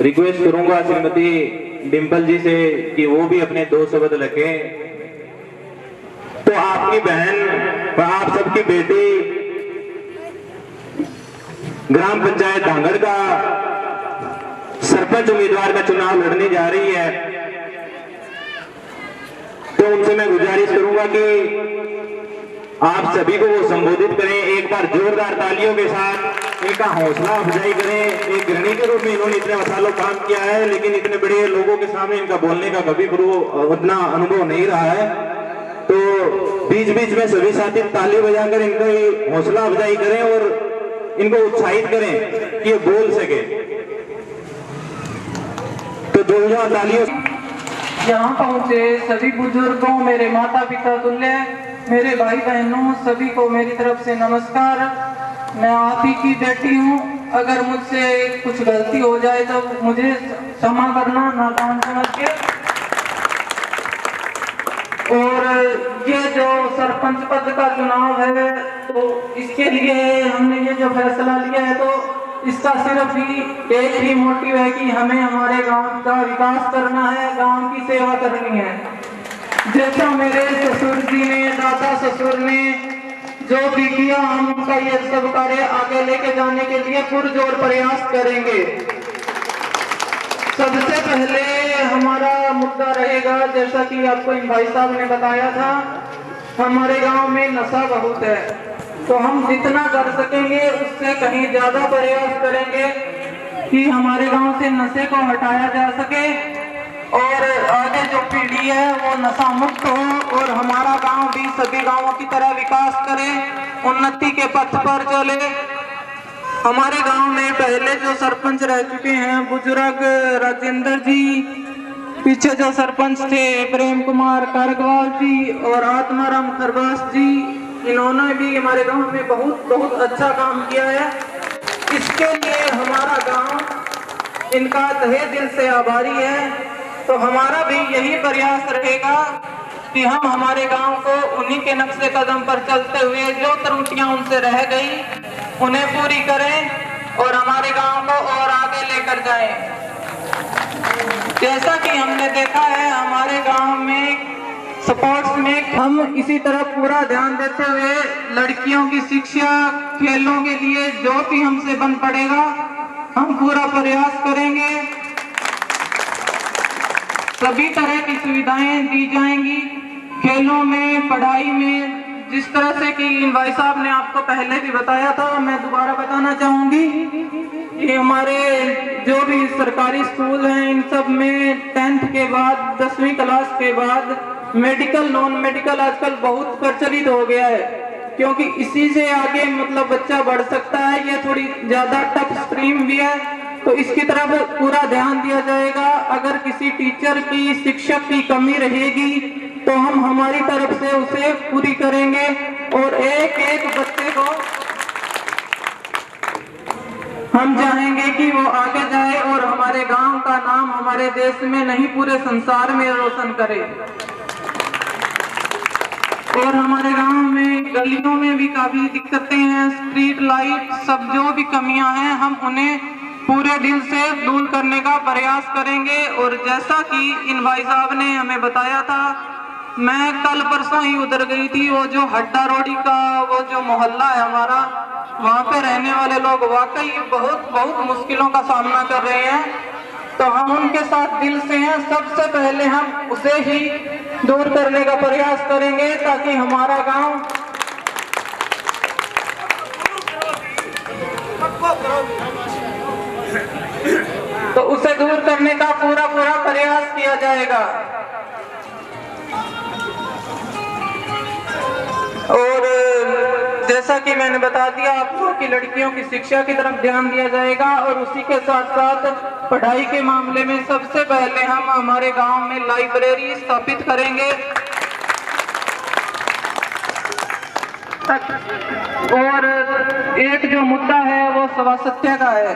Request करूंगा श्रीमती डिम्पल जी से कि वो भी अपने 2 शब्द रखें। तो आपकी बहन व आप सबकी बेटी ग्राम पंचायत धांगड़ का सरपंच उम्मीदवार का चुनाव लड़ने जा रही है, तो उनसे मैं गुजारिश करूंगा कि आप सभी को वो संबोधित करें। एक बार जोरदार तालियों के साथ इनका हौसला अफजाई करें। एक गृहिणी के रूप में इन्होंने इतने सालों काम किया है, लेकिन इतने बड़े लोगों के सामने इनका बोलने का कभी उतना अनुभव नहीं रहा है। तो बीच बीच में सभी साथी ताली बजाकर इनको हौसला अफजाई करें और इनको उत्साहित करें कि ये बोल सके। तो जोरदार तालियों। यहाँ पहुँचे सभी बुजुर्गों, मेरे माता पिता तुल्य, मेरे भाई बहनों, सभी को मेरी तरफ से नमस्कार। मैं आप ही की बेटी हूँ। अगर मुझसे कुछ गलती हो जाए तो मुझे क्षमा करना, नादान समझ के। और ये जो सरपंच पद का चुनाव है, तो इसके लिए हमने ये जो फैसला लिया है, तो इसका सिर्फ ही एक ही मोटिव है कि हमें हमारे गांव का विकास करना है, गांव की सेवा करनी है। जैसा मेरे ससुर जी ने, दादा ससुर ने जो भी किया, हम उनका ये सब कार्य आगे लेके जाने के लिए पुरजोर प्रयास करेंगे। सबसे पहले हमारा मुद्दा रहेगा, जैसा कि आपको इन भाई साहब ने बताया था, हमारे गांव में नशा बहुत है, तो हम जितना कर सकेंगे उससे कहीं ज्यादा प्रयास करेंगे कि हमारे गांव से नशे को हटाया जा सके और आगे जो पीढ़ी है वो नशा मुक्त हो और हमारा गांव भी सभी गांवों की तरह विकास करे, उन्नति के पथ पर चले। हमारे गांव में पहले जो सरपंच रह चुके हैं बुजुर्ग राजेंद्र जी, पीछे जो सरपंच थे प्रेम कुमार कारगवाल जी और आत्माराम खरबास जी, इन्होंने भी हमारे गांव में बहुत अच्छा काम किया है। इसके लिए हमारा गांव इनका तहे दिल से आभारी है। तो हमारा भी यही प्रयास रहेगा कि हम हमारे गांव को उन्हीं के नक्शे कदम पर चलते हुए जो त्रुटियां उनसे रह गई उन्हें पूरी करें और हमारे गांव को और आगे लेकर जाएं। जैसा कि हमने देखा है हमारे गांव में स्पोर्ट्स में हम इसी तरह पूरा ध्यान देते हुए लड़कियों की शिक्षा, खेलों के लिए जो भी हमसे बन पड़ेगा हम पूरा प्रयास करेंगे। सभी तरह की सुविधाएं दी जाएंगी, खेलों में, पढ़ाई में। जिस तरह से कि इन भाई साहब ने आपको पहले भी बताया था, मैं दोबारा बताना चाहूंगी कि हमारे जो भी सरकारी स्कूल हैं इन सब में 10th के बाद 10वीं क्लास के बाद मेडिकल, नॉन मेडिकल आजकल बहुत प्रचलित हो गया है, क्योंकि इसी से आगे मतलब बच्चा बढ़ सकता है। ये थोड़ी ज्यादा टफ स्ट्रीम भी है, तो इसकी तरफ पूरा ध्यान दिया जाएगा। अगर किसी टीचर की, शिक्षक की कमी रहेगी तो हम हमारी तरफ से उसे पूरी करेंगे और एक एक बच्चे को हम चाहेंगे कि वो आगे जाए और हमारे गांव का नाम हमारे देश में नहीं पूरे संसार में रोशन करे। और हमारे गांव में गलियों में भी काफी दिक्कतें हैं, स्ट्रीट लाइट, सब जो भी कमियां हैं हम उन्हें पूरे दिल से दूर करने का प्रयास करेंगे। और जैसा कि इन भाई साहब ने हमें बताया था, मैं कल परसों ही उधर गई थी, वो जो हड्डा रोडी का वो जो मोहल्ला है हमारा, वहाँ पे रहने वाले लोग वाकई बहुत मुश्किलों का सामना कर रहे हैं। तो हम उनके साथ दिल से हैं। सबसे पहले हम उसे ही दूर करने का प्रयास करेंगे ताकि हमारा गांव तो उसे दूर करने का पूरा प्रयास किया जाएगा। और जैसा कि मैंने बता दिया आपको कि लड़कियों की शिक्षा की तरफ ध्यान दिया जाएगा और उसी के साथ साथ पढ़ाई के मामले में सबसे पहले हम हमारे गांव में लाइब्रेरी स्थापित करेंगे। और एक जो मुद्दा है वो स्वास्थ्य का है,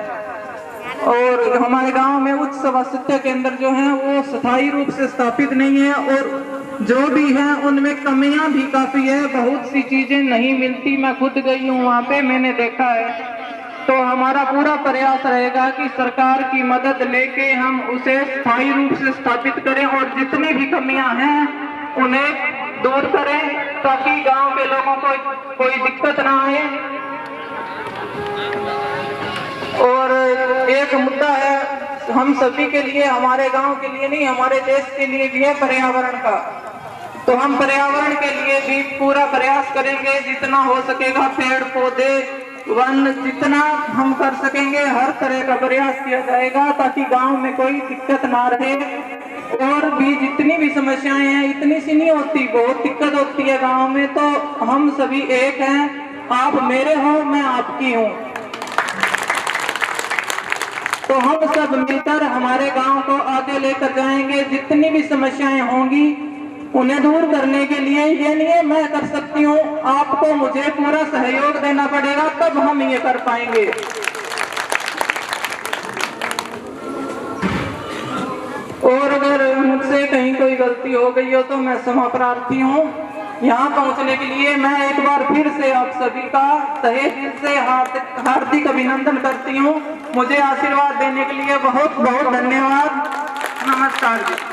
और हमारे गांव में उच्च स्वास्थ्य केंद्र जो है वो स्थायी रूप से स्थापित नहीं है और जो भी है उनमें कमियां भी काफी है, बहुत सी चीजें नहीं मिलती। मैं खुद गई हूँ वहाँ पे, मैंने देखा है। तो हमारा पूरा प्रयास रहेगा कि सरकार की मदद लेके हम उसे स्थायी रूप से स्थापित करें और जितनी भी कमियां हैं उन्हें दूर करें, ताकि गांव के लोगों को कोई दिक्कत ना आए। और एक मुद्दा है हम सभी के लिए, हमारे गांव के लिए नहीं, हमारे देश के लिए भी है, पर्यावरण का। तो हम पर्यावरण के लिए भी पूरा प्रयास करेंगे, जितना हो सकेगा पेड़ पौधे वन जितना हम कर सकेंगे हर तरह का प्रयास किया जाएगा, ताकि गांव में कोई दिक्कत ना रहे। और भी जितनी भी समस्याएं हैं इतनी सी नहीं होती, बहुत दिक्कत होती है गांव में। तो हम सभी एक हैं, आप मेरे हो मैं आपकी हूँ। तो हम सब मिलकर हमारे गांव को आगे लेकर जाएंगे। जितनी भी समस्याएं होंगी उन्हें दूर करने के लिए ये नहीं है मैं कर सकती हूँ, आपको मुझे पूरा सहयोग देना पड़ेगा, तब हम ये कर पाएंगे। और अगर मुझसे कहीं कोई गलती हो गई हो तो मैं क्षमा प्रार्थी हूँ। यहाँ पहुँचने के लिए मैं एक बार फिर से आप सभी का तहे दिल से हार्दिक अभिनंदन करती हूँ। मुझे आशीर्वाद देने के लिए बहुत बहुत धन्यवाद। नमस्कार जी।